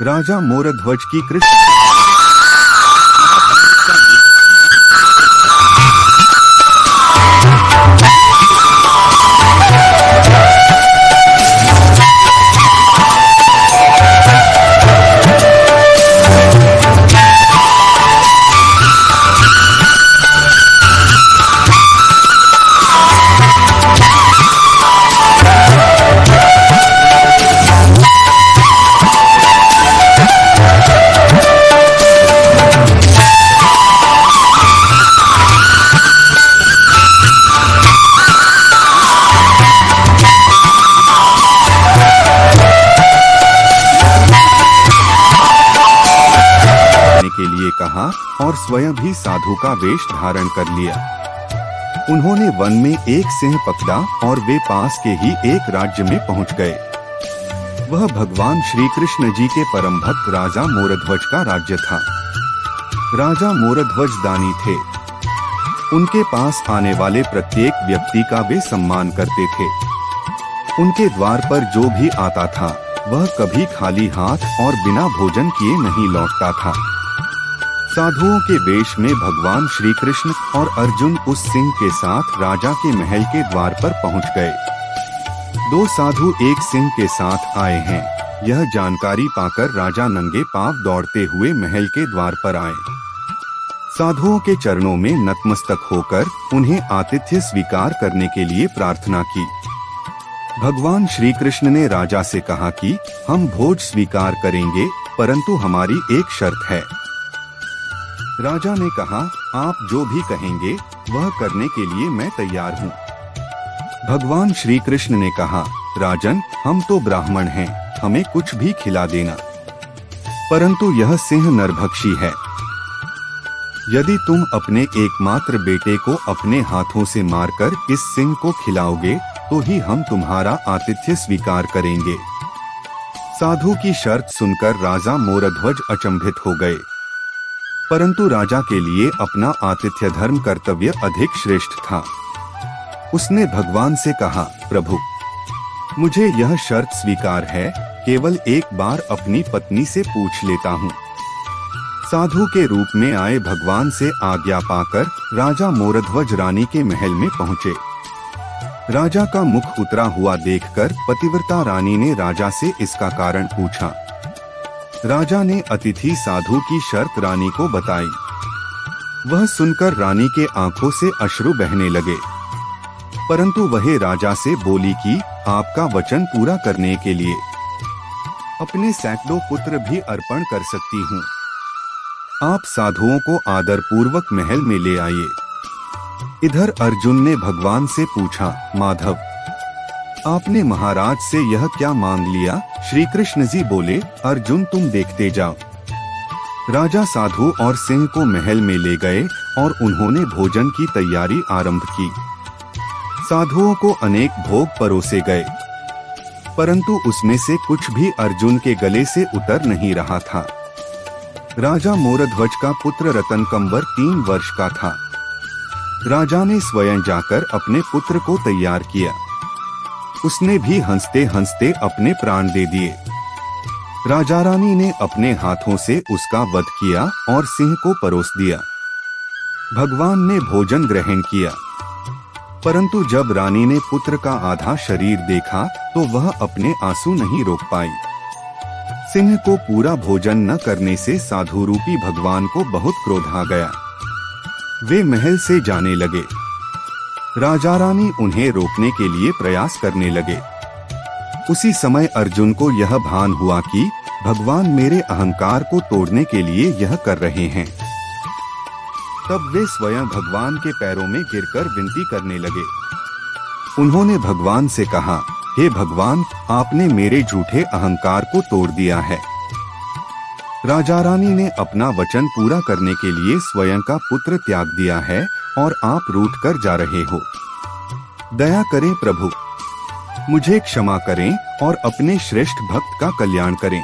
राजा मोरध्वज की कृष्ण के लिए कहा और स्वयं भी साधु का वेश धारण कर लिया। उन्होंने वन में एक सिंह पकड़ा और वे पास के ही एक राज्य में पहुंच गए। वह भगवान श्री कृष्ण जी के परम भक्त राजा मोरध्वज का राज्य था। राजा मोरध्वज दानी थे। उनके पास आने वाले प्रत्येक व्यक्ति का वे सम्मान करते थे। उनके द्वार पर जो भी आता था वह कभी खाली हाथ और बिना भोजन किए नहीं लौटता था। साधुओं के वेश में भगवान श्री कृष्ण और अर्जुन उस सिंह के साथ राजा के महल के द्वार पर पहुंच गए। दो साधु एक सिंह के साथ आए हैं, यह जानकारी पाकर राजा नंगे पांव दौड़ते हुए महल के द्वार पर आए। साधुओं के चरणों में नतमस्तक होकर उन्हें आतिथ्य स्वीकार करने के लिए प्रार्थना की। भगवान श्री कृष्ण ने राजा से कहा कि हम भोज स्वीकार करेंगे, परंतु हमारी एक शर्त है। राजा ने कहा, आप जो भी कहेंगे वह करने के लिए मैं तैयार हूँ। भगवान श्री कृष्ण ने कहा, राजन, हम तो ब्राह्मण हैं, हमें कुछ भी खिला देना, परंतु यह सिंह नरभक्षी है। यदि तुम अपने एकमात्र बेटे को अपने हाथों से मारकर इस सिंह को खिलाओगे तो ही हम तुम्हारा आतिथ्य स्वीकार करेंगे। साधु की शर्त सुनकर राजा मोरध्वज अचंभित हो गए, परंतु राजा के लिए अपना आतिथ्य धर्म कर्तव्य अधिक श्रेष्ठ था। उसने भगवान से कहा, प्रभु, मुझे यह शर्त स्वीकार है, केवल एक बार अपनी पत्नी से पूछ लेता हूँ। साधु के रूप में आए भगवान से आज्ञा पाकर राजा मोरध्वज रानी के महल में पहुँचे। राजा का मुख उतरा हुआ देखकर पतिव्रता रानी ने राजा से इसका कारण पूछा। राजा ने अतिथि साधु की शर्त रानी को बताई। वह सुनकर रानी के आंखों से अश्रु बहने लगे, परंतु वह राजा से बोली कि आपका वचन पूरा करने के लिए अपने सैकड़ों पुत्र भी अर्पण कर सकती हूँ। आप साधुओं को आदर पूर्वक महल में ले आइए। इधर अर्जुन ने भगवान से पूछा, माधव, आपने महाराज से यह क्या मांग लिया? श्री कृष्ण जी बोले, अर्जुन, तुम देखते जाओ। राजा साधु और सिंह को महल में ले गए और उन्होंने भोजन की तैयारी आरंभ की। साधुओं को अनेक भोग परोसे गए, परंतु उसमें से कुछ भी अर्जुन के गले से उतर नहीं रहा था। राजा मोरध्वज का पुत्र रतनकंबर 3 वर्ष का था। राजा ने स्वयं जाकर अपने पुत्र को तैयार किया। उसने भी हंसते हंसते अपने प्राण दे दिए। राजा रानी ने अपने हाथों से उसका वध किया और सिंह को परोस दिया। भगवान ने भोजन ग्रहण किया, परंतु जब रानी ने पुत्र का आधा शरीर देखा तो वह अपने आंसू नहीं रोक पाई। सिंह को पूरा भोजन न करने से साधु रूपी भगवान को बहुत क्रोध आ गया। वे महल से जाने लगे। राजा रानी उन्हें रोकने के लिए प्रयास करने लगे। उसी समय अर्जुन को यह भान हुआ कि भगवान मेरे अहंकार को तोड़ने के लिए यह कर रहे हैं। तब वे स्वयं भगवान के पैरों में गिरकर विनती करने लगे। उन्होंने भगवान से कहा, हे भगवान, आपने मेरे झूठे अहंकार को तोड़ दिया है। राजा रानी ने अपना वचन पूरा करने के लिए स्वयं का पुत्र त्याग दिया है और आप रूठ कर जा रहे हो। दया करें प्रभु, मुझे क्षमा करें और अपने श्रेष्ठ भक्त का कल्याण करें।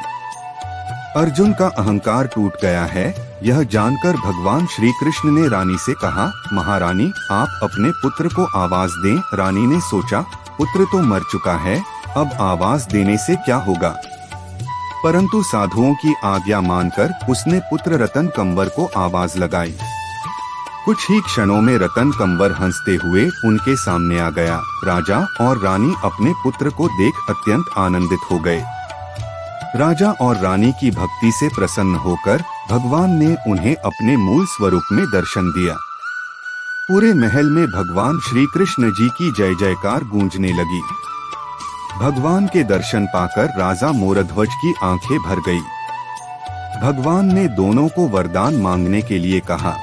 अर्जुन का अहंकार टूट गया है, यह जानकर भगवान श्री कृष्ण ने रानी से कहा, महारानी, आप अपने पुत्र को आवाज दें। रानी ने सोचा, पुत्र तो मर चुका है, अब आवाज देने से क्या होगा। परंतु साधुओं की आज्ञा मानकर उसने पुत्र रतन कंवर को आवाज लगाई। कुछ ही क्षणों में रतन कंवर हंसते हुए उनके सामने आ गया। राजा और रानी अपने पुत्र को देख अत्यंत आनंदित हो गए। राजा और रानी की भक्ति से प्रसन्न होकर भगवान ने उन्हें अपने मूल स्वरूप में दर्शन दिया। पूरे महल में भगवान श्री कृष्ण जी की जय जयकार गूंजने लगी। भगवान के दर्शन पाकर राजा मोरध्वज की आंखें भर गई। भगवान ने दोनों को वरदान मांगने के लिए कहा।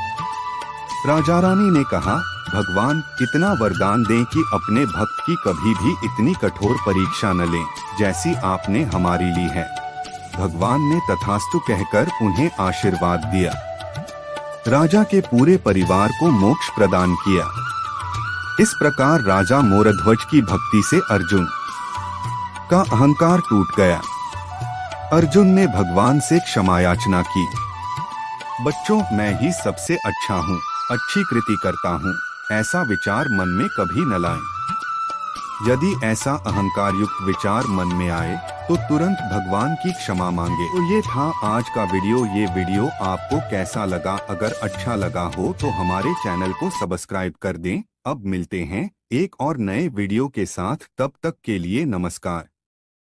राजा रानी ने कहा, भगवान इतना वरदान दें कि अपने भक्त की कभी भी इतनी कठोर परीक्षा न लें जैसी आपने हमारी ली है। भगवान ने तथास्तु कहकर उन्हें आशीर्वाद दिया। राजा के पूरे परिवार को मोक्ष प्रदान किया। इस प्रकार राजा मोरध्वज की भक्ति से अर्जुन का अहंकार टूट गया। अर्जुन ने भगवान से क्षमा याचना की। बच्चों, मैं ही सबसे अच्छा हूँ, अच्छी कृति करता हूँ, ऐसा विचार मन में कभी न लाएं। यदि ऐसा अहंकार युक्त विचार मन में आए तो तुरंत भगवान की क्षमा मांगे। तो ये था आज का वीडियो। ये वीडियो आपको कैसा लगा? अगर अच्छा लगा हो तो हमारे चैनल को सब्सक्राइब कर दें। अब मिलते हैं एक और नए वीडियो के साथ, तब तक के लिए नमस्कार।